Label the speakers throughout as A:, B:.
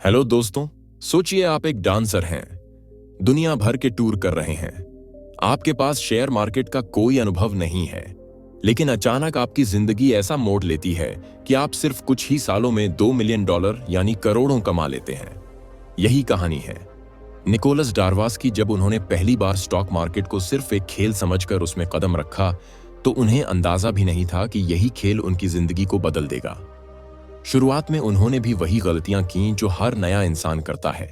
A: Hello दोस्तों। सोचिए आप एक डांसर हैं, दुनिया भर के टूर कर रहे हैं, आपके पास शेयर मार्केट का कोई अनुभव नहीं है, लेकिन अचानक आपकी जिंदगी ऐसा मोड़ लेती है कि आप सिर्फ कुछ ही सालों में $2 मिलियन यानी करोड़ों कमा लेते हैं। यही कहानी है निकोलस डारवास की। जब उन्होंने पहली बार स्टॉक मार्केट को सिर्फ एक खेल समझकर उसमें कदम रखा, तो उन्हें अंदाजा भी नहीं था कि यही खेल उनकी जिंदगी को बदल देगा। शुरुआत में उन्होंने भी वही गलतियां की जो हर नया इंसान करता है,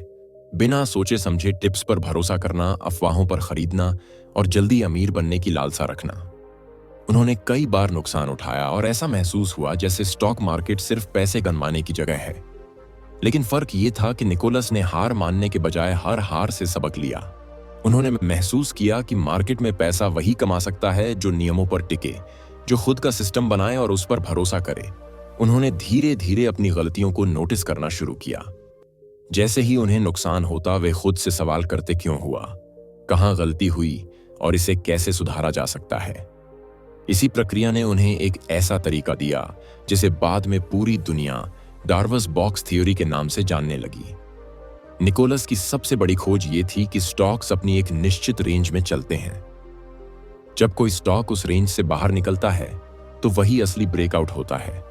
A: बिना सोचे समझे टिप्स पर भरोसा करना, अफवाहों पर खरीदना और जल्दी अमीर बनने की लालसा रखना। उन्होंने कई बार नुकसान उठाया और ऐसा महसूस हुआ जैसे स्टॉक मार्केट सिर्फ पैसे गनवाने की जगह है। लेकिन फर्क ये था कि निकोलस ने हार मानने के बजाय हर हार से सबक लिया। उन्होंने महसूस किया कि मार्केट में पैसा वही कमा सकता है जो नियमों पर टिके, जो खुद का सिस्टम बनाए और उस पर भरोसा करे। उन्होंने धीरे धीरे अपनी गलतियों को नोटिस करना शुरू किया। जैसे ही उन्हें नुकसान होता, वे खुद से सवाल करते, क्यों हुआ, कहां गलती हुई और इसे कैसे सुधारा जा सकता है। इसी प्रक्रिया ने उन्हें एक ऐसा तरीका दिया जिसे बाद में पूरी दुनिया डार्वस बॉक्स थ्योरी के नाम से जानने लगी। निकोलस की सबसे बड़ी खोज ये थी कि स्टॉक्स अपनी एक निश्चित रेंज में चलते हैं। जब कोई स्टॉक उस रेंज से बाहर निकलता है, तो वही असली ब्रेकआउट होता है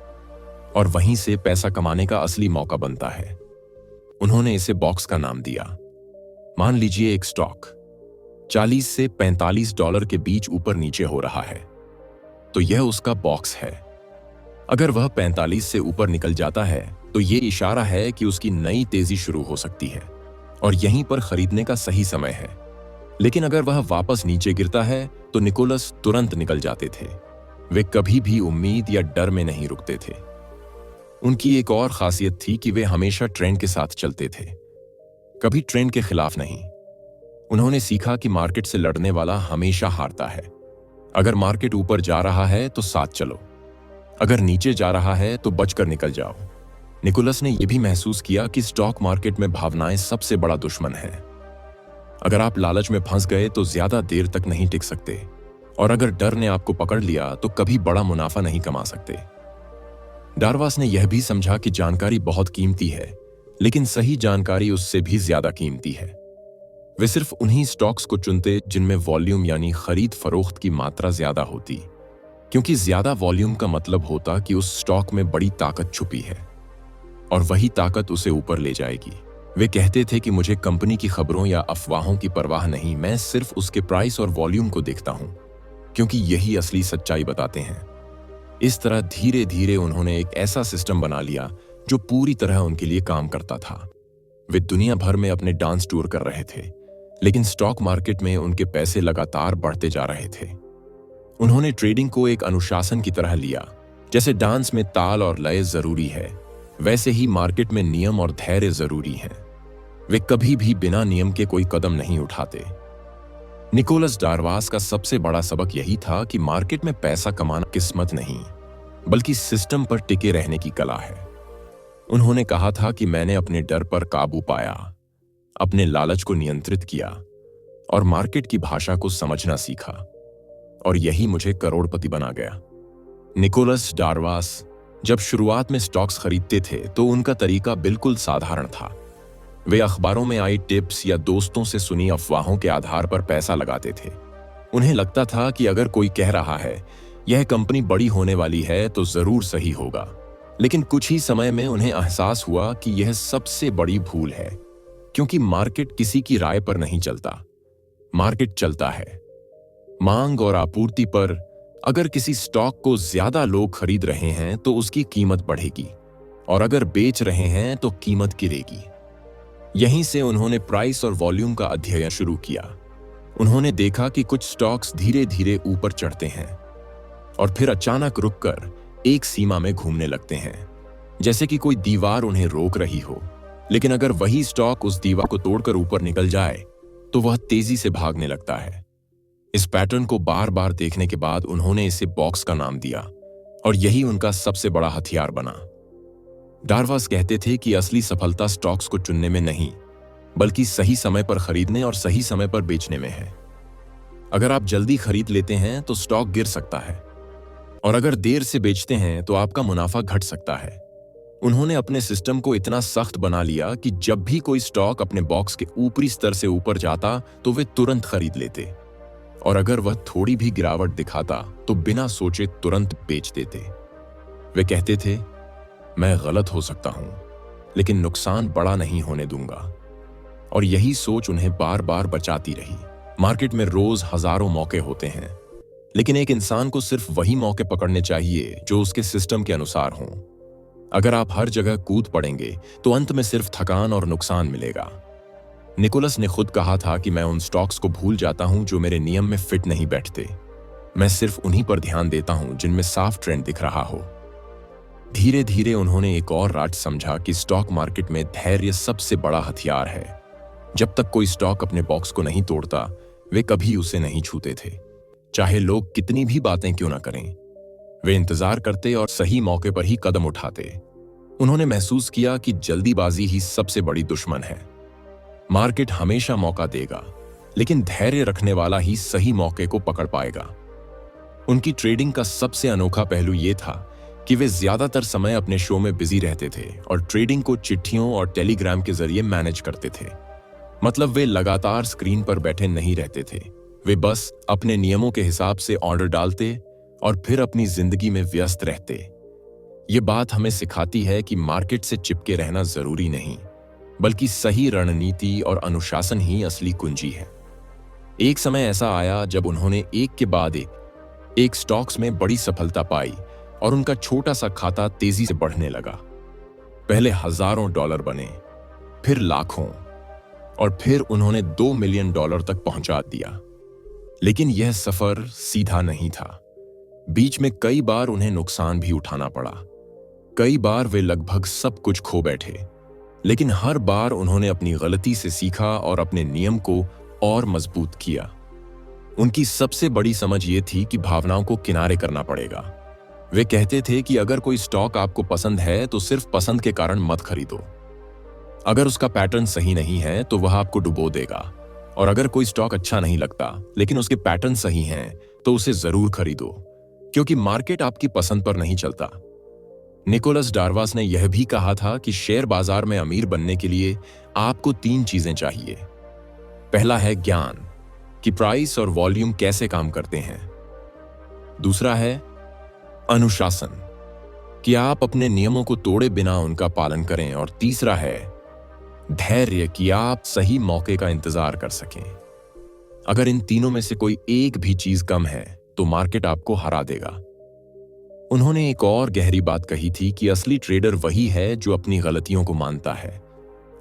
A: और वहीं से पैसा कमाने का असली मौका बनता है। उन्होंने इसे बॉक्स का नाम दिया। मान लीजिए एक स्टॉक $40 से $45 के बीच ऊपर नीचे हो रहा है, तो यह उसका बॉक्स है। अगर वह 45 से ऊपर निकल जाता है, तो यह इशारा है कि उसकी नई तेजी शुरू हो सकती है और यहीं पर खरीदने का सही समय है। लेकिन अगर वह वापस नीचे गिरता है, तो निकोलस तुरंत निकल जाते थे। वे कभी भी उम्मीद या डर में नहीं रुकते थे। उनकी एक और खासियत थी कि वे हमेशा ट्रेंड के साथ चलते थे, कभी ट्रेंड के खिलाफ नहीं। उन्होंने सीखा कि मार्केट से लड़ने वाला हमेशा हारता है। अगर मार्केट ऊपर जा रहा है तो साथ चलो, अगर नीचे जा रहा है तो बचकर निकल जाओ। निकोलस ने यह भी महसूस किया कि स्टॉक मार्केट में भावनाएं सबसे बड़ा दुश्मन है। अगर आप लालच में फंस गए तो ज्यादा देर तक नहीं टिक सकते, और अगर डर ने आपको पकड़ लिया तो कभी बड़ा मुनाफा नहीं कमा सकते। डारवास ने यह भी समझा कि जानकारी बहुत कीमती है, लेकिन सही जानकारी उससे भी ज्यादा कीमती है। वे सिर्फ उन्हीं स्टॉक्स को चुनते जिनमें वॉल्यूम यानी खरीद फरोख्त की मात्रा ज्यादा होती, क्योंकि ज्यादा वॉल्यूम का मतलब होता कि उस स्टॉक में बड़ी ताकत छुपी है और वही ताकत उसे ऊपर ले जाएगी। वे कहते थे कि मुझे कंपनी की खबरों या अफवाहों की परवाह नहीं, मैं सिर्फ उसके प्राइस और वॉल्यूम को देखता हूं, क्योंकि यही असली सच्चाई बताते हैं। इस तरह धीरे धीरे उन्होंने एक ऐसा सिस्टम बना लिया जो पूरी तरह उनके लिए काम करता था। वे दुनिया भर में अपने डांस टूर कर रहे थे, लेकिन स्टॉक मार्केट में उनके पैसे लगातार बढ़ते जा रहे थे। उन्होंने ट्रेडिंग को एक अनुशासन की तरह लिया। जैसे डांस में ताल और लय जरूरी है, वैसे ही मार्केट में नियम और धैर्य जरूरी है। वे कभी भी बिना नियम के कोई कदम नहीं उठाते। निकोलस डारवास का सबसे बड़ा सबक यही था कि मार्केट में पैसा कमाना किस्मत नहीं, बल्कि सिस्टम पर टिके रहने की कला है। उन्होंने कहा था कि मैंने अपने डर पर काबू पाया, अपने लालच को नियंत्रित किया और मार्केट की भाषा को समझना सीखा, और यही मुझे करोड़पति बना गया। निकोलस डारवास जब शुरुआत में स्टॉक्स खरीदते थे तो उनका तरीका बिल्कुल साधारण था। वे अखबारों में आई टिप्स या दोस्तों से सुनी अफवाहों के आधार पर पैसा लगाते थे। उन्हें लगता था कि अगर कोई कह रहा है यह कंपनी बड़ी होने वाली है तो जरूर सही होगा। लेकिन कुछ ही समय में उन्हें एहसास हुआ कि यह सबसे बड़ी भूल है, क्योंकि मार्केट किसी की राय पर नहीं चलता। मार्केट चलता है मांग और आपूर्ति पर। अगर किसी स्टॉक को ज्यादा लोग खरीद रहे हैं तो उसकी कीमत बढ़ेगी, और अगर बेच रहे हैं तो कीमत गिरेगी। यहीं से उन्होंने प्राइस और वॉल्यूम का अध्ययन शुरू किया। उन्होंने देखा कि कुछ स्टॉक्स धीरे धीरे ऊपर चढ़ते हैं और फिर अचानक रुककर एक सीमा में घूमने लगते हैं, जैसे कि कोई दीवार उन्हें रोक रही हो। लेकिन अगर वही स्टॉक उस दीवार को तोड़कर ऊपर निकल जाए तो वह तेजी से भागने लगता है। इस पैटर्न को बार बार देखने के बाद उन्होंने इसे बॉक्स का नाम दिया, और यही उनका सबसे बड़ा हथियार बना। डारवास कहते थे कि असली सफलता स्टॉक्स को चुनने में नहीं, बल्कि सही समय पर खरीदने और सही समय पर बेचने में है। अगर आप जल्दी खरीद लेते हैं तो स्टॉक गिर सकता है, और अगर देर से बेचते हैं तो आपका मुनाफा घट सकता है। उन्होंने अपने सिस्टम को इतना सख्त बना लिया कि जब भी कोई स्टॉक अपने बॉक्स के ऊपरी स्तर से ऊपर जाता तो वे तुरंत खरीद लेते, और अगर वह थोड़ी भी गिरावट दिखाता तो बिना सोचे तुरंत बेच देते। वे कहते थे, मैं गलत हो सकता हूं, लेकिन नुकसान बड़ा नहीं होने दूंगा। और यही सोच उन्हें बार बार बचाती रही। मार्केट में रोज हजारों मौके होते हैं, लेकिन एक इंसान को सिर्फ वही मौके पकड़ने चाहिए जो उसके सिस्टम के अनुसार हों। अगर आप हर जगह कूद पड़ेंगे तो अंत में सिर्फ थकान और नुकसान मिलेगा। निकोलस ने खुद कहा था कि मैं उन स्टॉक्स को भूल जाता हूं जो मेरे नियम में फिट नहीं बैठते। मैं सिर्फ उन्हीं पर ध्यान देता हूं जिनमें साफ ट्रेंड दिख रहा हो। धीरे धीरे उन्होंने एक और राज समझा कि स्टॉक मार्केट में धैर्य सबसे बड़ा हथियार है। जब तक कोई स्टॉक अपने बॉक्स को नहीं तोड़ता, वे कभी उसे नहीं छूते थे, चाहे लोग कितनी भी बातें क्यों ना करें। वे इंतजार करते और सही मौके पर ही कदम उठाते। उन्होंने महसूस किया कि जल्दीबाजी ही सबसे बड़ी दुश्मन है। मार्केट हमेशा मौका देगा, लेकिन धैर्य रखने वाला ही सही मौके को पकड़ पाएगा। उनकी ट्रेडिंग का सबसे अनोखा पहलू यह था कि वे ज्यादातर समय अपने शो में बिजी रहते थे और ट्रेडिंग को चिट्ठियों और टेलीग्राम के जरिए मैनेज करते थे। मतलब वे लगातार स्क्रीन पर बैठे नहीं रहते थे। वे बस अपने नियमों के हिसाब से ऑर्डर डालते और फिर अपनी जिंदगी में व्यस्त रहते। ये बात हमें सिखाती है कि मार्केट से चिपके रहना जरूरी नहीं, बल्कि सही रणनीति और अनुशासन ही असली कुंजी है। एक समय ऐसा आया जब उन्होंने एक के बाद एक स्टॉक्स में बड़ी सफलता पाई और उनका छोटा सा खाता तेजी से बढ़ने लगा। पहले हजारों डॉलर बने, फिर लाखों, और फिर उन्होंने $2 मिलियन तक पहुंचा दिया। लेकिन यह सफर सीधा नहीं था। बीच में कई बार उन्हें नुकसान भी उठाना पड़ा। कई बार वे लगभग सब कुछ खो बैठे, लेकिन हर बार उन्होंने अपनी गलती से सीखा और अपने नियम को और मजबूत किया। उनकी सबसे बड़ी समझ ये थी कि भावनाओं को किनारे करना पड़ेगा। वे कहते थे कि अगर कोई स्टॉक आपको पसंद है तो सिर्फ पसंद के कारण मत खरीदो। अगर उसका पैटर्न सही नहीं है तो वह आपको डुबो देगा, और अगर कोई स्टॉक अच्छा नहीं लगता लेकिन उसके पैटर्न सही हैं तो उसे जरूर खरीदो, क्योंकि मार्केट आपकी पसंद पर नहीं चलता। निकोलस डार्वास ने यह भी कहा था कि शेयर बाजार में अमीर बनने के लिए आपको 3 चीजें चाहिए। पहला है ज्ञान कि प्राइस और वॉल्यूम कैसे काम करते हैं। दूसरा है अनुशासन कि आप अपने नियमों को तोड़े बिना उनका पालन करें, और तीसरा है धैर्य कि आप सही मौके का इंतजार कर सकें। अगर इन तीनों में से कोई एक भी चीज कम है तो मार्केट आपको हरा देगा। उन्होंने एक और गहरी बात कही थी कि असली ट्रेडर वही है जो अपनी गलतियों को मानता है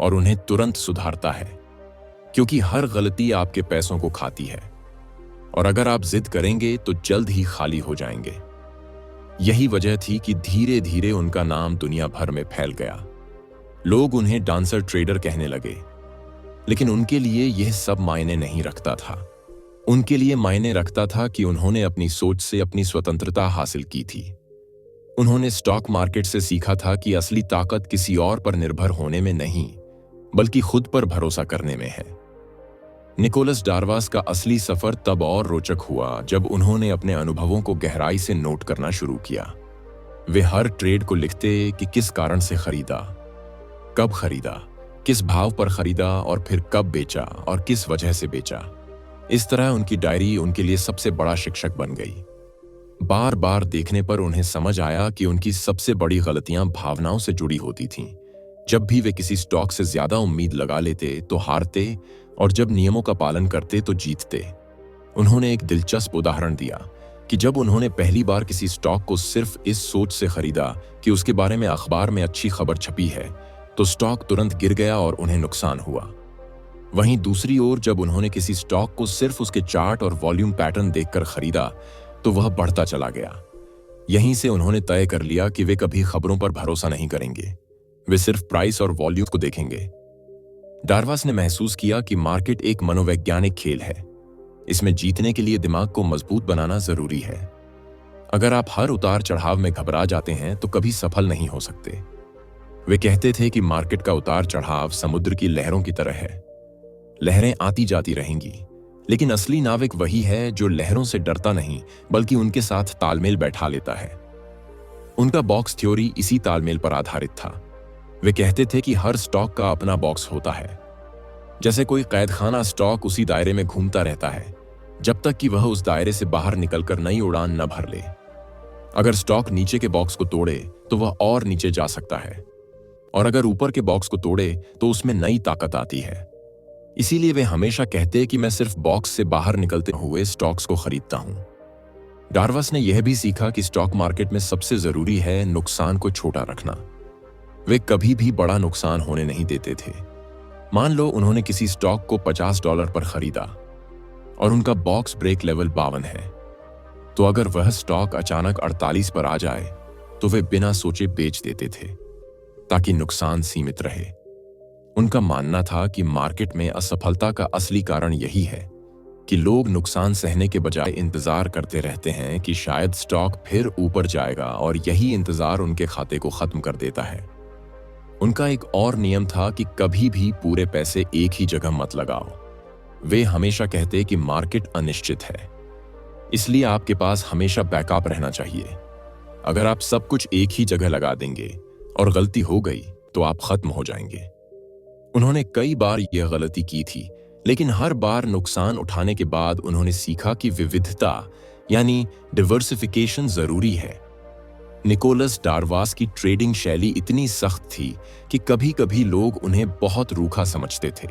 A: और उन्हें तुरंत सुधारता है, क्योंकि हर गलती आपके पैसों को खाती है, और अगर आप जिद करेंगे तो जल्द ही खाली हो जाएंगे। यही वजह थी कि धीरे धीरे उनका नाम दुनिया भर में फैल गया। लोग उन्हें डांसर ट्रेडर कहने लगे, लेकिन उनके लिए यह सब मायने नहीं रखता था। उनके लिए मायने रखता था कि उन्होंने अपनी सोच से अपनी स्वतंत्रता हासिल की थी। उन्होंने स्टॉक मार्केट से सीखा था कि असली ताकत किसी और पर निर्भर होने में नहीं, बल्कि खुद पर भरोसा करने में है। निकोलस डार्वास का असली सफर तब और रोचक हुआ जब उन्होंने अपने अनुभवों को गहराई से नोट करना शुरू किया। वे हर ट्रेड को लिखते कि किस कारण से खरीदा, कब खरीदा, किस भाव पर खरीदा, और फिर कब बेचा और किस वजह से बेचा। इस तरह उनकी डायरी उनके लिए सबसे बड़ा शिक्षक बन गई। बार बार देखने पर उन्हें समझ आया कि उनकी सबसे बड़ी गलतियां भावनाओं से जुड़ी होती थीं। जब भी वे किसी स्टॉक से ज्यादा उम्मीद लगा लेते तो हारते, और जब नियमों का पालन करते तो जीतते। उन्होंने एक दिलचस्प उदाहरण दिया कि जब उन्होंने पहली बार किसी स्टॉक को सिर्फ इस सोच से खरीदा कि उसके बारे में अखबार में अच्छी खबर छपी है, तो स्टॉक तुरंत गिर गया और उन्हें नुकसान हुआ। वहीं दूसरी ओर जब उन्होंने किसी स्टॉक को सिर्फ उसके चार्ट और वॉल्यूम पैटर्न देखकर खरीदा तो वह बढ़ता चला गया। यहीं से उन्होंने तय कर लिया कि वे कभी खबरों पर भरोसा नहीं करेंगे, वे सिर्फ प्राइस और वॉल्यूम को देखेंगे। डार्वास ने महसूस किया कि मार्केट एक मनोवैज्ञानिक खेल है। इसमें जीतने के लिए दिमाग को मजबूत बनाना जरूरी है। अगर आप हर उतार चढ़ाव में घबरा जाते हैं तो कभी सफल नहीं हो सकते। वे कहते थे कि मार्केट का उतार चढ़ाव समुद्र की लहरों की तरह है। लहरें आती जाती रहेंगी, लेकिन असली नाविक वही है जो लहरों से डरता नहीं बल्कि उनके साथ तालमेल बैठा लेता है। उनका बॉक्स थ्योरी इसी तालमेल पर आधारित था। वे कहते थे कि हर स्टॉक का अपना बॉक्स होता है। जैसे कोई कैदखाना स्टॉक उसी दायरे में घूमता रहता है जब तक कि वह उस दायरे से बाहर निकलकर नई उड़ान न भर ले। अगर स्टॉक नीचे के बॉक्स को तोड़े तो वह और नीचे जा सकता है, और अगर ऊपर के बॉक्स को तोड़े तो उसमें नई ताकत आती है। इसीलिए वे हमेशा कहते कि मैं सिर्फ बॉक्स से बाहर निकलते हुए स्टॉक्स को खरीदता हूं। डार्वस ने यह भी सीखा कि स्टॉक मार्केट में सबसे जरूरी है नुकसान को छोटा रखना। वे कभी भी बड़ा नुकसान होने नहीं देते थे। मान लो उन्होंने किसी स्टॉक को $50 पर खरीदा और उनका बॉक्स ब्रेक लेवल 52 है, तो अगर वह स्टॉक अचानक 48 पर आ जाए तो वे बिना सोचे बेच देते थे ताकि नुकसान सीमित रहे। उनका मानना था कि मार्केट में असफलता का असली कारण यही है कि लोग नुकसान सहने के बजाय इंतजार करते रहते हैं कि शायद स्टॉक फिर ऊपर जाएगा, और यही इंतजार उनके खाते को खत्म कर देता है। उनका एक और नियम था कि कभी भी पूरे पैसे एक ही जगह मत लगाओ। वे हमेशा कहते कि मार्केट अनिश्चित है, इसलिए आपके पास हमेशा बैकअप रहना चाहिए। अगर आप सब कुछ एक ही जगह लगा देंगे और गलती हो गई तो आप खत्म हो जाएंगे। उन्होंने कई बार यह गलती की थी, लेकिन हर बार नुकसान उठाने के बाद उन्होंने सीखा कि विविधता यानी डिवर्सिफिकेशन जरूरी है। निकोलस डार्वास की ट्रेडिंग शैली इतनी सख्त थी कि कभी कभी लोग उन्हें बहुत रूखा समझते थे,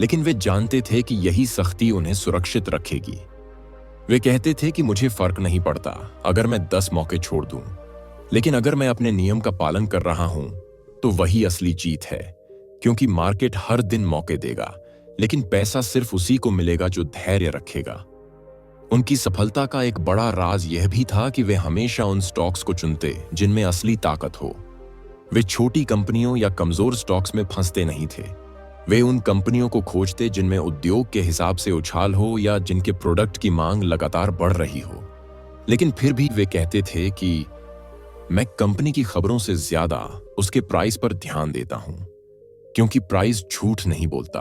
A: लेकिन वे जानते थे कि यही सख्ती उन्हें सुरक्षित रखेगी। वे कहते थे कि मुझे फर्क नहीं पड़ता अगर मैं 10 मौके छोड़ दूं, लेकिन अगर मैं अपने नियम का पालन कर रहा हूं तो वही असली जीत है, क्योंकि मार्केट हर दिन मौके देगा, लेकिन पैसा सिर्फ उसी को मिलेगा जो धैर्य रखेगा। उनकी सफलता का एक बड़ा राज यह भी था कि वे हमेशा उन स्टॉक्स को चुनते जिनमें असली ताकत हो। वे छोटी कंपनियों या कमजोर स्टॉक्स में फंसते नहीं थे। वे उन कंपनियों को खोजते जिनमें उद्योग के हिसाब से उछाल हो या जिनके प्रोडक्ट की मांग लगातार बढ़ रही हो। लेकिन फिर भी वे कहते थे कि मैं कंपनी की खबरों से ज्यादा उसके प्राइस पर ध्यान देता हूं, क्योंकि प्राइस झूठ नहीं बोलता।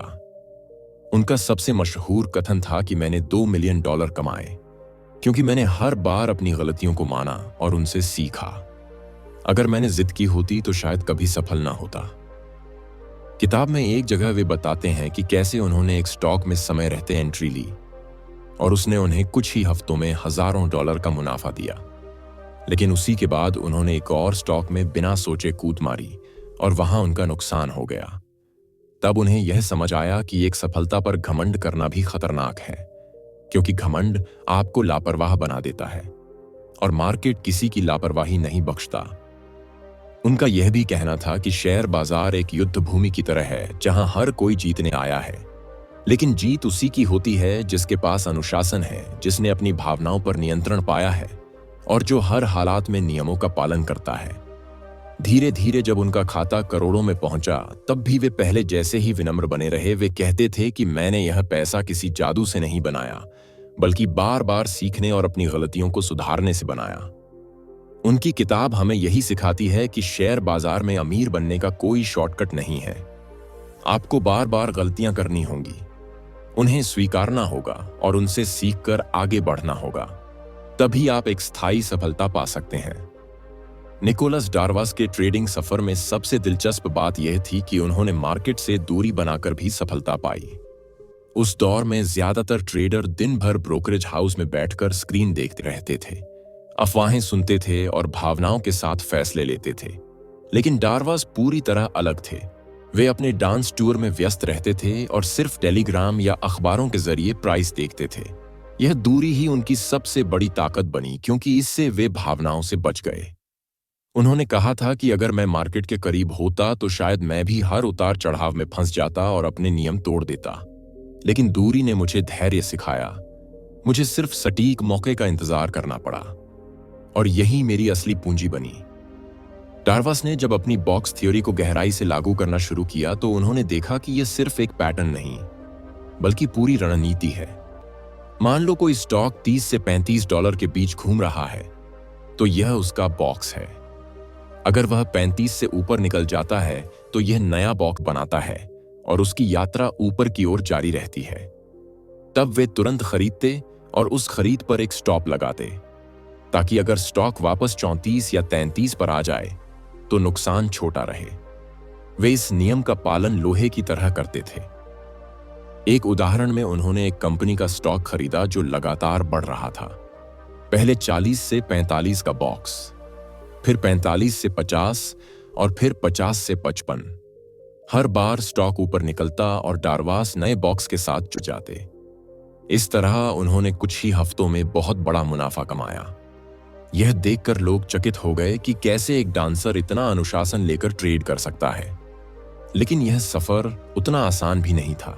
A: उनका सबसे मशहूर कथन था कि मैंने $2 मिलियन कमाए क्योंकि मैंने हर बार अपनी गलतियों को माना और उनसे सीखा। अगर मैंने जिद की होती तो शायद कभी सफल ना होता। किताब में एक जगह वे बताते हैं कि कैसे उन्होंने एक स्टॉक में समय रहते एंट्री ली और उसने उन्हें कुछ ही हफ्तों में हजारों डॉलर का मुनाफा दिया। लेकिन उसी के बाद उन्होंने एक और स्टॉक में बिना सोचे कूद मारी और वहां उनका नुकसान हो गया। तब उन्हें यह समझ आया कि एक सफलता पर घमंड करना भी खतरनाक है, क्योंकि घमंड आपको लापरवाह बना देता है और मार्केट किसी की लापरवाही नहीं बख्शता। उनका यह भी कहना था कि शेयर बाजार एक युद्ध भूमि की तरह है जहां हर कोई जीतने आया है, लेकिन जीत उसी की होती है जिसके पास अनुशासन है, जिसने अपनी भावनाओं पर नियंत्रण पाया है और जो हर हालात में नियमों का पालन करता है। धीरे धीरे जब उनका खाता करोड़ों में पहुंचा तब भी वे पहले जैसे ही विनम्र बने रहे। वे कहते थे कि मैंने यह पैसा किसी जादू से नहीं बनाया, बल्कि बार बार सीखने और अपनी गलतियों को सुधारने से बनाया। उनकी किताब हमें यही सिखाती है कि शेयर बाजार में अमीर बनने का कोई शॉर्टकट नहीं है। आपको बार बार गलतियां करनी होंगी, उन्हें स्वीकारना होगा और उनसे सीखकर आगे बढ़ना होगा, तभी आप एक स्थायी सफलता पा सकते हैं। निकोलस डार्वास के ट्रेडिंग सफर में सबसे दिलचस्प बात यह थी कि उन्होंने मार्केट से दूरी बनाकर भी सफलता पाई। उस दौर में ज्यादातर ट्रेडर दिन भर ब्रोकरेज हाउस में बैठकर स्क्रीन देखते रहते थे, अफवाहें सुनते थे और भावनाओं के साथ फैसले लेते थे। लेकिन डार्वास पूरी तरह अलग थे। वे अपने डांस टूर में व्यस्त रहते थे और सिर्फ टेलीग्राम या अखबारों के जरिए प्राइस देखते थे। यह दूरी ही उनकी सबसे बड़ी ताकत बनी, क्योंकि इससे वे भावनाओं से बच गए। उन्होंने कहा था कि अगर मैं मार्केट के करीब होता तो शायद मैं भी हर उतार चढ़ाव में फंस जाता और अपने नियम तोड़ देता, लेकिन दूरी ने मुझे धैर्य सिखाया। मुझे सिर्फ सटीक मौके का इंतजार करना पड़ा और यही मेरी असली पूंजी बनी। डार्वास ने जब अपनी बॉक्स थ्योरी को गहराई से लागू करना शुरू किया तो उन्होंने देखा कि यह सिर्फ एक पैटर्न नहीं, बल्कि पूरी रणनीति है। मान लो कोई स्टॉक $30 से $35 के बीच घूम रहा है, तो यह उसका बॉक्स है। अगर वह 35 से ऊपर निकल जाता है तो यह नया बॉक्स बनाता है और उसकी यात्रा ऊपर की ओर जारी रहती है। तब वे तुरंत खरीदते और उस खरीद पर एक स्टॉप लगाते। ताकि अगर स्टॉक वापस 34 या 33 पर आ जाए तो नुकसान छोटा रहे। वे इस नियम का पालन लोहे की तरह करते थे। एक उदाहरण में उन्होंने एक कंपनी का स्टॉक खरीदा जो लगातार बढ़ रहा था। पहले 40 से 45 का बॉक्स, फिर 45 से 50 और फिर 50 से 55। हर बार स्टॉक ऊपर निकलता और डारवास नए बॉक्स के साथ जुड़ जाते। इस तरह उन्होंने कुछ ही हफ्तों में बहुत बड़ा मुनाफा कमाया। यह देखकर लोग चकित हो गए कि कैसे एक डांसर इतना अनुशासन लेकर ट्रेड कर सकता है। लेकिन यह सफर उतना आसान भी नहीं था।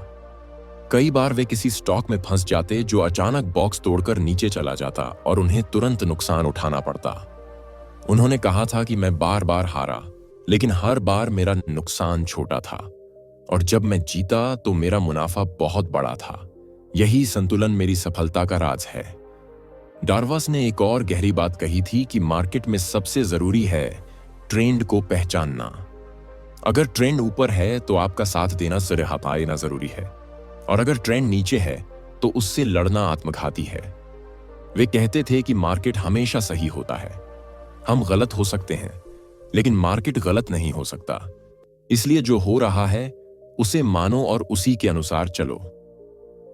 A: कई बार वे किसी स्टॉक में फंस जाते जो अचानक बॉक्स तोड़कर नीचे चला जाता और उन्हें तुरंत नुकसान उठाना पड़ता। उन्होंने कहा था कि मैं बार बार हारा, लेकिन हर बार मेरा नुकसान छोटा था और जब मैं जीता तो मेरा मुनाफा बहुत बड़ा था। यही संतुलन मेरी सफलता का राज है। डारवास ने एक और गहरी बात कही थी कि मार्केट में सबसे जरूरी है ट्रेंड को पहचानना। अगर ट्रेंड ऊपर है तो आपका साथ देना सिर हथाना जरूरी है, और अगर ट्रेंड नीचे है तो उससे लड़ना आत्मघाती है। वे कहते थे कि मार्केट हमेशा सही होता है। हम गलत हो सकते हैं, लेकिन मार्केट गलत नहीं हो सकता। इसलिए जो हो रहा है उसे मानो और उसी के अनुसार चलो।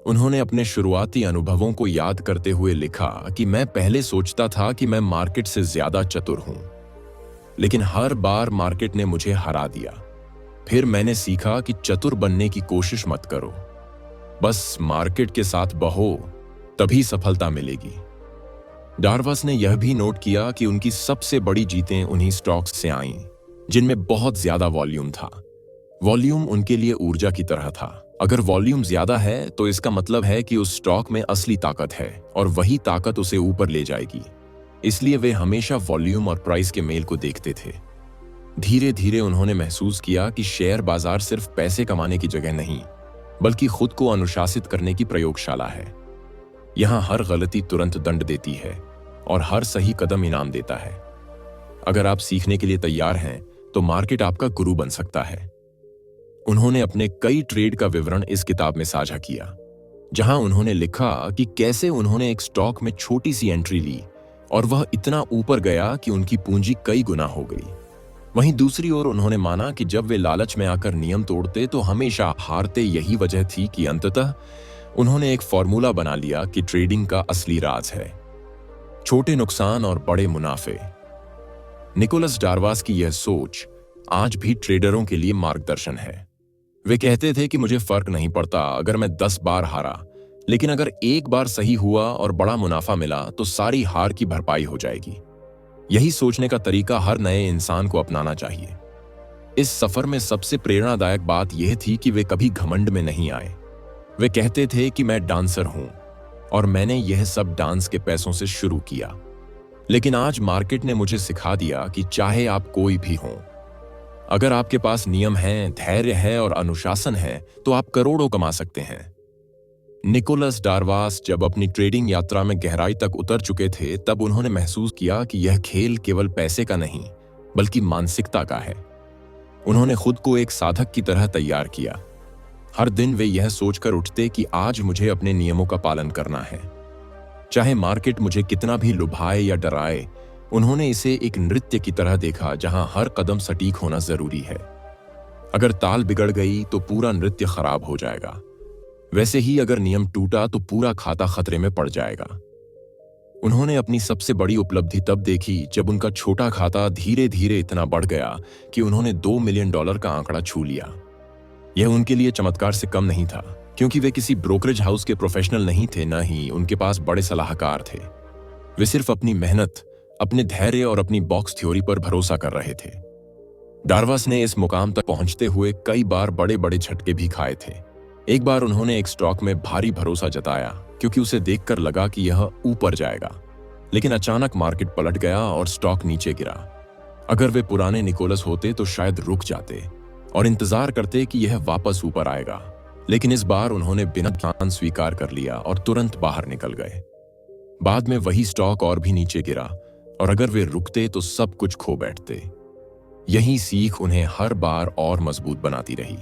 A: उन्होंने अपने शुरुआती अनुभवों को याद करते हुए लिखा कि मैं पहले सोचता था कि मैं मार्केट से ज्यादा चतुर हूं, लेकिन हर बार मार्केट ने मुझे हरा दिया। फिर मैंने सीखा कि चतुर बनने की कोशिश मत करो, बस मार्केट के साथ बहो, तभी सफलता मिलेगी। डारवास ने यह भी नोट किया कि उनकी सबसे बड़ी जीतें उन्हीं स्टॉक्स से आईं जिनमें बहुत ज्यादा वॉल्यूम था। वॉल्यूम उनके लिए ऊर्जा की तरह था। अगर वॉल्यूम ज्यादा है तो इसका मतलब है कि उस स्टॉक में असली ताकत है और वही ताकत उसे ऊपर ले जाएगी। इसलिए वे हमेशा वॉल्यूम और प्राइस के मेल को देखते थे। धीरे धीरे उन्होंने महसूस किया कि शेयर बाजार सिर्फ पैसे कमाने की जगह नहीं, बल्कि खुद को अनुशासित करने की प्रयोगशाला है। यहां हर गलती तुरंत दंड देती है और हर सही कदम इनाम देता है। अगर आप सीखने के लिए तैयार हैं तो मार्केट आपका गुरु बन सकता है। उन्होंने अपने कई ट्रेड का विवरण इस किताब में साझा किया, जहां उन्होंने लिखा कि कैसे उन्होंने एक स्टॉक में छोटी सी एंट्री ली और वह इतना ऊपर गया कि उनकी पूंजी कई गुना हो गई। वहीं दूसरी ओर उन्होंने माना कि जब वे लालच में आकर नियम तोड़ते तो हमेशा हारते। यही वजह थी कि अंततः उन्होंने एक फॉर्मूला बना लिया कि ट्रेडिंग का असली राज है छोटे नुकसान और बड़े मुनाफे। निकोलस डारवास की यह सोच आज भी ट्रेडरों के लिए मार्गदर्शन है। वे कहते थे कि मुझे फर्क नहीं पड़ता अगर मैं 10 बार हारा, लेकिन अगर एक बार सही हुआ और बड़ा मुनाफा मिला तो सारी हार की भरपाई हो जाएगी। यही सोचने का तरीका हर नए इंसान को अपनाना चाहिए। इस सफर में सबसे प्रेरणादायक बात यह थी कि वे कभी घमंड में नहीं आए। वे कहते थे कि मैं डांसर हूं और मैंने यह सब डांस के पैसों से शुरू किया, लेकिन आज मार्केट ने मुझे सिखा दिया कि चाहे आप कोई भी हों, अगर आपके पास नियम हैं, धैर्य है और अनुशासन है तो आप करोड़ों कमा सकते हैं। निकोलस डारवास जब अपनी ट्रेडिंग यात्रा में गहराई तक उतर चुके थे तब उन्होंने महसूस किया कि यह खेल केवल पैसे का नहीं बल्कि मानसिकता का है। उन्होंने खुद को एक साधक की तरह तैयार किया। हर दिन वे यह सोचकर उठते कि आज मुझे अपने नियमों का पालन करना है, चाहे मार्केट मुझे कितना भी लुभाए या डराए। उन्होंने इसे एक नृत्य की तरह देखा जहां हर कदम सटीक होना जरूरी है। अगर ताल बिगड़ गई तो पूरा नृत्य खराब हो जाएगा। वैसे ही अगर नियम टूटा तो पूरा खाता खतरे में पड़ जाएगा। उन्होंने अपनी सबसे बड़ी उपलब्धि तब देखी जब उनका छोटा खाता धीरे धीरे इतना बढ़ गया कि उन्होंने $2 मिलियन का आंकड़ा छू लिया। यह उनके लिए चमत्कार से कम नहीं था, क्योंकि वे किसी ब्रोकरेज हाउस के प्रोफेशनल नहीं थे, न ही उनके पास बड़े सलाहकार थे। वे सिर्फ अपनी मेहनत, अपने धैर्य और अपनी बॉक्स थ्योरी पर भरोसा कर रहे थे। डारवास ने इस मुकाम तक पहुंचते हुए कई बार बड़े बड़े झटके भी खाए थे। एक बार उन्होंने एक स्टॉक में भारी भरोसा जताया क्योंकि उसे देखकर लगा कि यह ऊपर जाएगा, लेकिन अचानक मार्केट पलट गया और स्टॉक नीचे गिरा। अगर वे पुराने निकोलस होते तो शायद रुक जाते और इंतजार करते कि यह वापस ऊपर आएगा, लेकिन इस बार उन्होंने बिना ध्यान स्वीकार कर लिया और तुरंत बाहर निकल गए। बाद में वही स्टॉक और भी नीचे गिरा और अगर वे रुकते तो सब कुछ खो बैठते। यही सीख उन्हें हर बार और मजबूत बनाती रही।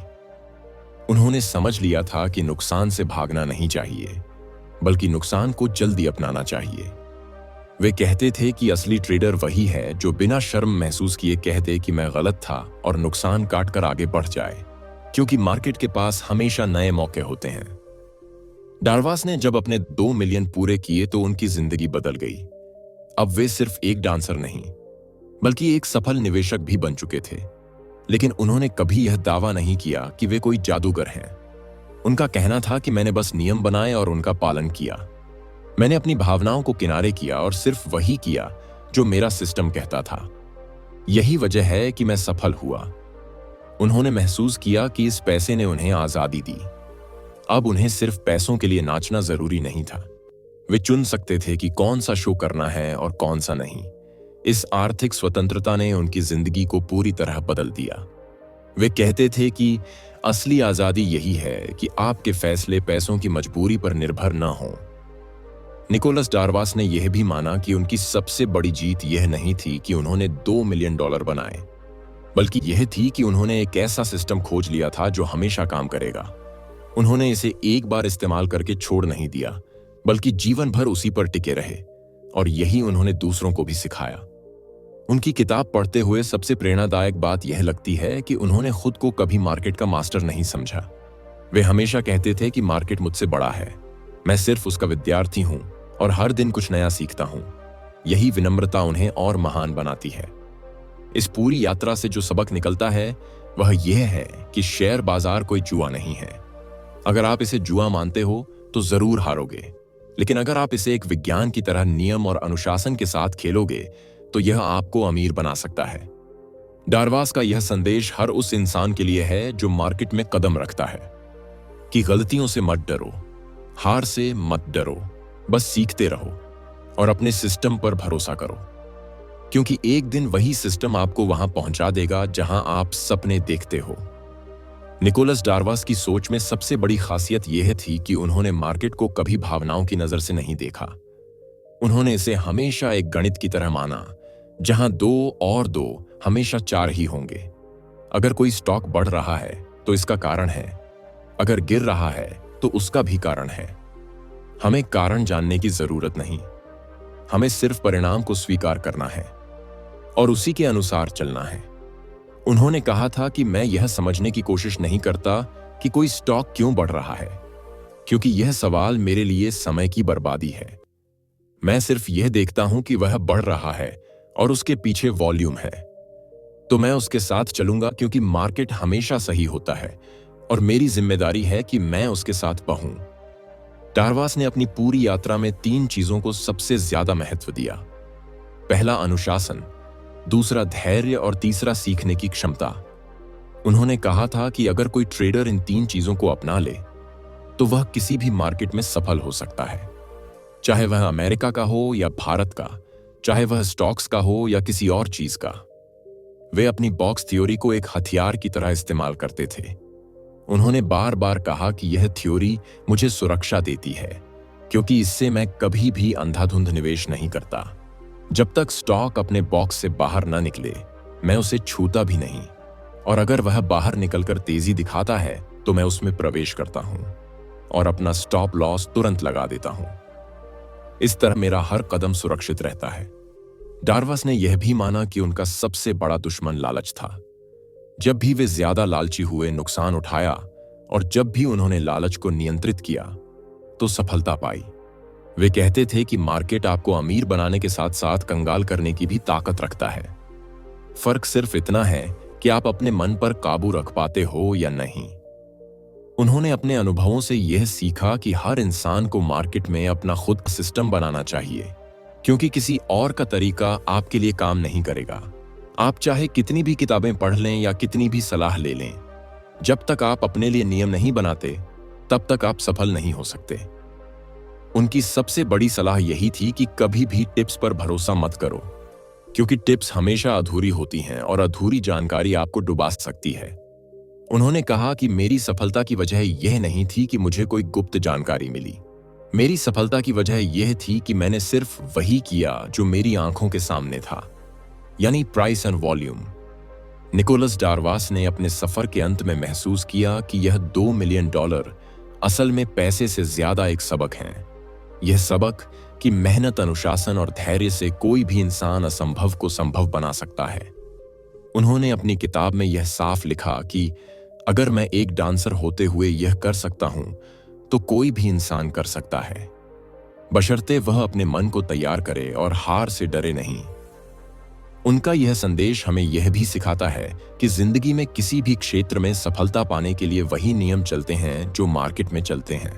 A: उन्होंने समझ लिया था कि नुकसान से भागना नहीं चाहिए, बल्कि नुकसान को जल्दी अपनाना चाहिए। वे कहते थे कि असली ट्रेडर वही है जो बिना शर्म महसूस किए कह दे कि मैं गलत था और नुकसान काट कर आगे बढ़ जाए, क्योंकि मार्केट के पास हमेशा नए मौके होते हैं। डार्वास ने जब अपने 2 मिलियन पूरे किए तो उनकी जिंदगी बदल गई। अब वे सिर्फ एक डांसर नहीं, बल्कि एक सफल निवेशक भी बन चुके थे। लेकिन उन्होंने कभी यह दावा नहीं किया कि वे कोई जादूगर हैं। उनका कहना था कि मैंने बस नियम बनाए और उनका पालन किया। मैंने अपनी भावनाओं को किनारे किया और सिर्फ वही किया जो मेरा सिस्टम कहता था। यही वजह है कि मैं सफल हुआ। उन्होंने महसूस किया कि इस पैसे ने उन्हें आजादी दी। अब उन्हें सिर्फ पैसों के लिए नाचना जरूरी नहीं था। वे चुन सकते थे कि कौन सा शो करना है और कौन सा नहीं। इस आर्थिक स्वतंत्रता ने उनकी जिंदगी को पूरी तरह बदल दिया। वे कहते थे कि असली आजादी यही है कि आपके फैसले पैसों की मजबूरी पर निर्भर न हों। निकोलस डार्वास ने यह भी माना कि उनकी सबसे बड़ी जीत यह नहीं थी कि उन्होंने $2 मिलियन बनाए, बल्कि यह थी कि उन्होंने एक ऐसा सिस्टम खोज लिया था जो हमेशा काम करेगा। उन्होंने इसे एक बार इस्तेमाल करके छोड़ नहीं दिया, बल्कि जीवन भर उसी पर टिके रहे, और यही उन्होंने दूसरों को भी सिखाया। उनकी किताब पढ़ते हुए सबसे प्रेरणादायक बात यह लगती है कि उन्होंने खुद को कभी मार्केट का मास्टर नहीं समझा। वे हमेशा कहते थे कि मार्केट मुझसे बड़ा है, मैं सिर्फ उसका विद्यार्थी हूं और हर दिन कुछ नया सीखता हूं। यही विनम्रता उन्हें और महान बनाती है। इस पूरी यात्रा से जो सबक निकलता है वह यह है कि शेयर बाजार कोई जुआ नहीं है। अगर आप इसे जुआ मानते हो तो जरूर हारोगे, लेकिन अगर आप इसे एक विज्ञान की तरह नियम और अनुशासन के साथ खेलोगे तो यह आपको अमीर बना सकता है। डार्वास का यह संदेश हर उस इंसान के लिए है जो मार्केट में कदम रखता है कि गलतियों से मत डरो, हार से मत डरो, बस सीखते रहो और अपने सिस्टम पर भरोसा करो, क्योंकि एक दिन वही सिस्टम आपको वहां पहुंचा देगा जहां आप सपने देखते हो। निकोलस डार्वास की सोच में सबसे बड़ी खासियत यह थी कि उन्होंने मार्केट को कभी भावनाओं की नजर से नहीं देखा। उन्होंने इसे हमेशा एक गणित की तरह माना, जहां 2 और 2 हमेशा 4 ही होंगे। अगर कोई स्टॉक बढ़ रहा है तो इसका कारण है, अगर गिर रहा है तो उसका भी कारण है। हमें कारण जानने की जरूरत नहीं, हमें सिर्फ परिणाम को स्वीकार करना है और उसी के अनुसार चलना है। उन्होंने कहा था कि मैं यह समझने की कोशिश नहीं करता कि कोई स्टॉक क्यों बढ़ रहा है, क्योंकि यह सवाल मेरे लिए समय की बर्बादी है। मैं सिर्फ यह देखता हूं कि वह बढ़ रहा है और उसके पीछे वॉल्यूम है, तो मैं उसके साथ चलूंगा, क्योंकि मार्केट हमेशा सही होता है और मेरी जिम्मेदारी है कि मैं उसके साथ बहूं। डार्वास ने अपनी पूरी यात्रा में 3 चीजों को सबसे ज्यादा महत्व दिया। पहला अनुशासन, दूसरा धैर्य और तीसरा सीखने की क्षमता। उन्होंने कहा था कि अगर कोई ट्रेडर इन 3 चीजों को अपना ले तो वह किसी भी मार्केट में सफल हो सकता है, चाहे वह अमेरिका का हो या भारत का, चाहे वह स्टॉक्स का हो या किसी और चीज का। वे अपनी बॉक्स थ्योरी को एक हथियार की तरह इस्तेमाल करते थे। उन्होंने बार बार कहा कि यह थ्योरी मुझे सुरक्षा देती है, क्योंकि इससे मैं कभी भी अंधाधुंध निवेश नहीं करता। जब तक स्टॉक अपने बॉक्स से बाहर न निकले मैं उसे छूता भी नहीं, और अगर वह बाहर निकलकर तेजी दिखाता है तो मैं उसमें प्रवेश करता हूं और अपना स्टॉप लॉस तुरंत लगा देता हूं। इस तरह मेरा हर कदम सुरक्षित रहता है। डार्वास ने यह भी माना कि उनका सबसे बड़ा दुश्मन लालच था। जब भी वे ज्यादा लालची हुए, नुकसान उठाया, और जब भी उन्होंने लालच को नियंत्रित किया तो सफलता पाई। वे कहते थे कि मार्केट आपको अमीर बनाने के साथ साथ कंगाल करने की भी ताकत रखता है। फर्क सिर्फ इतना है कि आप अपने मन पर काबू रख पाते हो या नहीं। उन्होंने अपने अनुभवों से यह सीखा कि हर इंसान को मार्केट में अपना खुद का सिस्टम बनाना चाहिए, क्योंकि किसी और का तरीका आपके लिए काम नहीं करेगा। आप चाहे कितनी भी किताबें पढ़ लें या कितनी भी सलाह ले लें, जब तक आप अपने लिए नियम नहीं बनाते तब तक आप सफल नहीं हो सकते। उनकी सबसे बड़ी सलाह यही थी कि कभी भी टिप्स पर भरोसा मत करो, क्योंकि टिप्स हमेशा अधूरी होती हैं और अधूरी जानकारी आपको डुबा सकती है। उन्होंने कहा कि मेरी सफलता की वजह यह नहीं थी कि मुझे कोई गुप्त जानकारी मिली। मेरी सफलता की वजह यह थी कि मैंने सिर्फ वही किया जो मेरी आंखों के सामने था, यानी प्राइस एंड वॉल्यूम। निकोलस डार्वास ने अपने सफर के अंत में महसूस किया कि यह $2 मिलियन असल में पैसे से ज्यादा एक सबक है। यह सबक कि मेहनत, अनुशासन और धैर्य से कोई भी इंसान असंभव को संभव बना सकता है। उन्होंने अपनी किताब में यह साफ लिखा कि अगर मैं एक डांसर होते हुए यह कर सकता हूं, तो कोई भी इंसान कर सकता है, बशर्ते वह अपने मन को तैयार करे और हार से डरे नहीं। उनका यह संदेश हमें यह भी सिखाता है कि जिंदगी में किसी भी क्षेत्र में सफलता पाने के लिए वही नियम चलते हैं जो मार्केट में चलते हैं।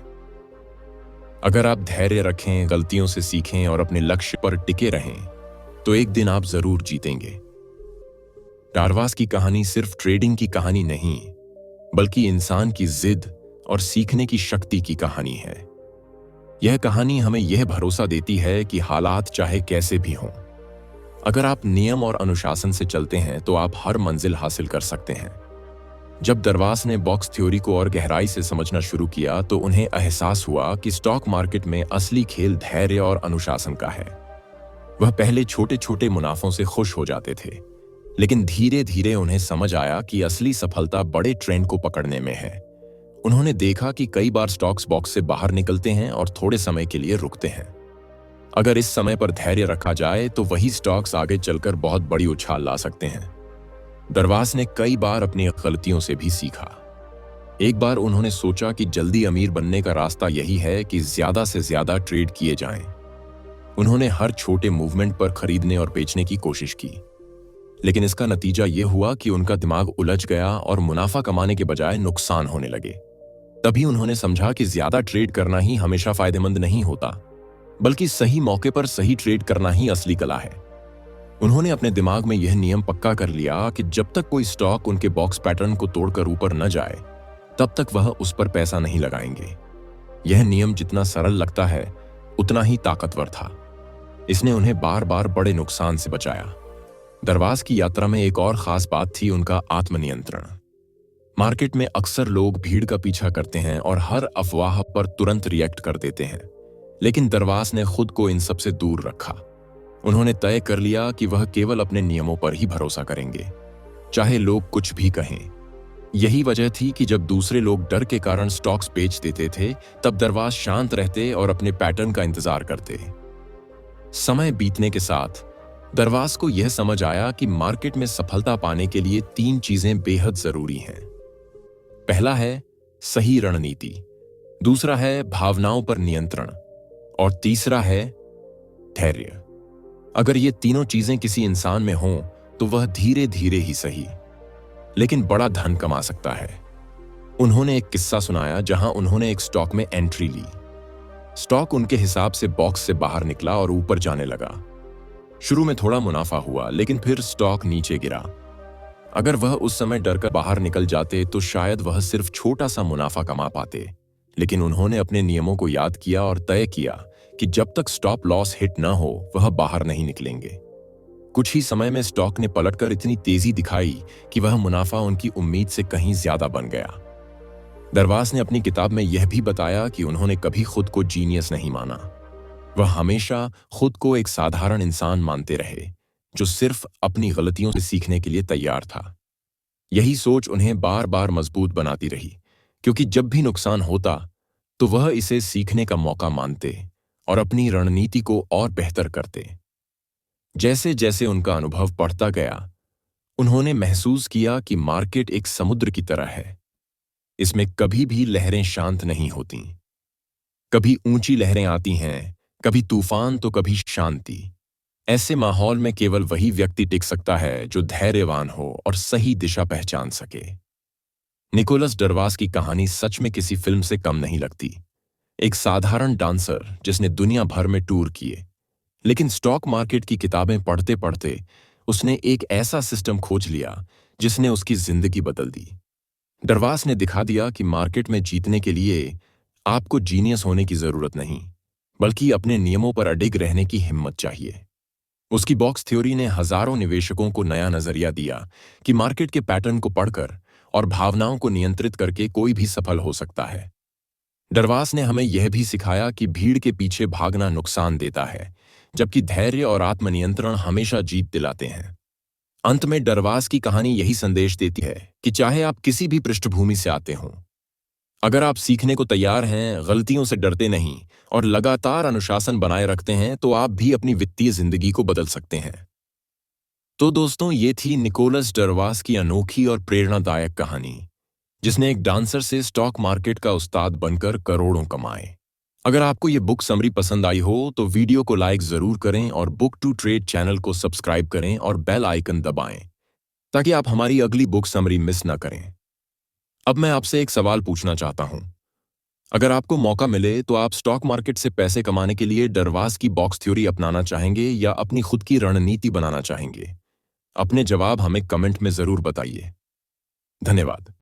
A: अगर आप धैर्य रखें, गलतियों से सीखें और अपने लक्ष्य पर टिके रहें, तो एक दिन आप जरूर जीतेंगे। डार्वास की कहानी सिर्फ ट्रेडिंग की कहानी नहीं, बल्कि इंसान की जिद और सीखने की शक्ति की कहानी है। यह कहानी हमें यह भरोसा देती है कि हालात चाहे कैसे भी हों, अगर आप नियम और अनुशासन से चलते हैं तो आप हर मंजिल हासिल कर सकते हैं। जब दरवास ने बॉक्स थ्योरी को और गहराई से समझना शुरू किया तो उन्हें एहसास हुआ कि स्टॉक मार्केट में असली खेल धैर्य और अनुशासन का है। वह पहले छोटे छोटे मुनाफों से खुश हो जाते थे, लेकिन धीरे धीरे उन्हें समझ आया कि असली सफलता बड़े ट्रेंड को पकड़ने में है। उन्होंने देखा कि कई बार स्टॉक्स बॉक्स से बाहर निकलते हैं और थोड़े समय के लिए रुकते हैं। अगर इस समय पर धैर्य रखा जाए तो वही स्टॉक्स आगे चलकर बहुत बड़ी उछाल ला सकते हैं। दरवास ने कई बार अपनी गलतियों से भी सीखा। एक बार उन्होंने सोचा कि जल्दी अमीर बनने का रास्ता यही है कि ज्यादा से ज्यादा ट्रेड किए जाएं। उन्होंने हर छोटे मूवमेंट पर खरीदने और बेचने की कोशिश की, लेकिन इसका नतीजा यह हुआ कि उनका दिमाग उलझ गया और मुनाफा कमाने के बजाय नुकसान होने लगे। तभी उन्होंने समझा कि ज्यादा ट्रेड करना ही हमेशा फायदेमंद नहीं होता, बल्कि सही मौके पर सही ट्रेड करना ही असली कला है। उन्होंने अपने दिमाग में यह नियम पक्का कर लिया कि जब तक कोई स्टॉक उनके बॉक्स पैटर्न को तोड़कर ऊपर न जाए, तब तक वह उस पर पैसा नहीं लगाएंगे। यह नियम जितना सरल लगता है, उतना ही ताकतवर था। इसने उन्हें बार बार बड़े नुकसान से बचाया। दरवास की यात्रा में एक और खास बात थी उनका आत्मनियंत्रण। मार्केट में अक्सर लोग भीड़ का पीछा करते हैं और हर अफवाह पर तुरंत रिएक्ट कर देते हैं, लेकिन दरवास ने खुद को इन सब से दूर रखा। उन्होंने तय कर लिया कि वह केवल अपने नियमों पर ही भरोसा करेंगे, चाहे लोग कुछ भी कहें। यही वजह थी कि जब दूसरे लोग डर के कारण स्टॉक्स बेच देते थे, तब दरवास शांत रहते और अपने पैटर्न का इंतजार करते। समय बीतने के साथ दरवास को यह समझ आया कि मार्केट में सफलता पाने के लिए 3 चीजें बेहद जरूरी हैं। पहला है सही रणनीति, दूसरा है भावनाओं पर नियंत्रण और तीसरा है धैर्य। अगर ये तीनों चीजें किसी इंसान में हों तो वह धीरे धीरे ही सही, लेकिन बड़ा धन कमा सकता है। उन्होंने एक किस्सा सुनाया जहां उन्होंने एक स्टॉक में एंट्री ली। स्टॉक उनके हिसाब से बॉक्स से बाहर निकला और ऊपर जाने लगा। शुरू में थोड़ा मुनाफा हुआ, लेकिन फिर स्टॉक नीचे गिरा। अगर वह उस समय डरकर बाहर निकल जाते तो शायद वह सिर्फ छोटा सा मुनाफा कमा पाते, लेकिन उन्होंने अपने नियमों को याद किया और तय किया कि जब तक स्टॉप लॉस हिट न हो वह बाहर नहीं निकलेंगे। कुछ ही समय में स्टॉक ने पलटकर इतनी तेजी दिखाई कि वह मुनाफा उनकी उम्मीद से कहीं ज्यादा बन गया। दरवास ने अपनी किताब में यह भी बताया कि उन्होंने कभी खुद को जीनियस नहीं माना। वह हमेशा खुद को एक साधारण इंसान मानते रहे जो सिर्फ अपनी गलतियों से सीखने के लिए तैयार था। यही सोच उन्हें बार बार मजबूत बनाती रही, क्योंकि जब भी नुकसान होता तो वह इसे सीखने का मौका मानते और अपनी रणनीति को और बेहतर करते। जैसे जैसे उनका अनुभव बढ़ता गया, उन्होंने महसूस किया कि मार्केट एक समुद्र की तरह है। इसमें कभी भी लहरें शांत नहीं होती। कभी ऊंची लहरें आती हैं, कभी तूफान तो कभी शांति। ऐसे माहौल में केवल वही व्यक्ति टिक सकता है जो धैर्यवान हो और सही दिशा पहचान सके। निकोलस दरवास की कहानी सच में किसी फिल्म से कम नहीं लगती। एक साधारण डांसर जिसने दुनिया भर में टूर किए, लेकिन स्टॉक मार्केट की किताबें पढ़ते पढ़ते उसने एक ऐसा सिस्टम खोज लिया जिसने उसकी जिंदगी बदल दी। दरवास ने दिखा दिया कि मार्केट में जीतने के लिए आपको जीनियस होने की जरूरत नहीं, बल्कि अपने नियमों पर अडिग रहने की हिम्मत चाहिए। उसकी बॉक्स थ्योरी ने हजारों निवेशकों को नया नजरिया दिया कि मार्केट के पैटर्न को पढ़कर और भावनाओं को नियंत्रित करके कोई भी सफल हो सकता है। दरवास ने हमें यह भी सिखाया कि भीड़ के पीछे भागना नुकसान देता है, जबकि धैर्य और आत्मनियंत्रण हमेशा जीत दिलाते हैं। अंत में दरवास की कहानी यही संदेश देती है कि चाहे आप किसी भी पृष्ठभूमि से आते हों, अगर आप सीखने को तैयार हैं, गलतियों से डरते नहीं और लगातार अनुशासन बनाए रखते हैं, तो आप भी अपनी वित्तीय जिंदगी को बदल सकते हैं। तो दोस्तों, ये थी निकोलस डरवास की अनोखी और प्रेरणादायक कहानी, जिसने एक डांसर से स्टॉक मार्केट का उस्ताद बनकर करोड़ों कमाए। अगर आपको ये बुक समरी पसंद आई हो तो वीडियो को लाइक जरूर करें और बुक टू ट्रेड चैनल को सब्सक्राइब करें और बेल आइकन दबाएं ताकि आप हमारी अगली बुक समरी मिस ना करें। अब मैं आपसे एक सवाल पूछना चाहता हूं। अगर आपको मौका मिले तो आप स्टॉक मार्केट से पैसे कमाने के लिए डरवास की बॉक्स थ्योरी अपनाना चाहेंगे या अपनी खुद की रणनीति बनाना चाहेंगे? अपने जवाब हमें कमेंट में जरूर बताइए। धन्यवाद।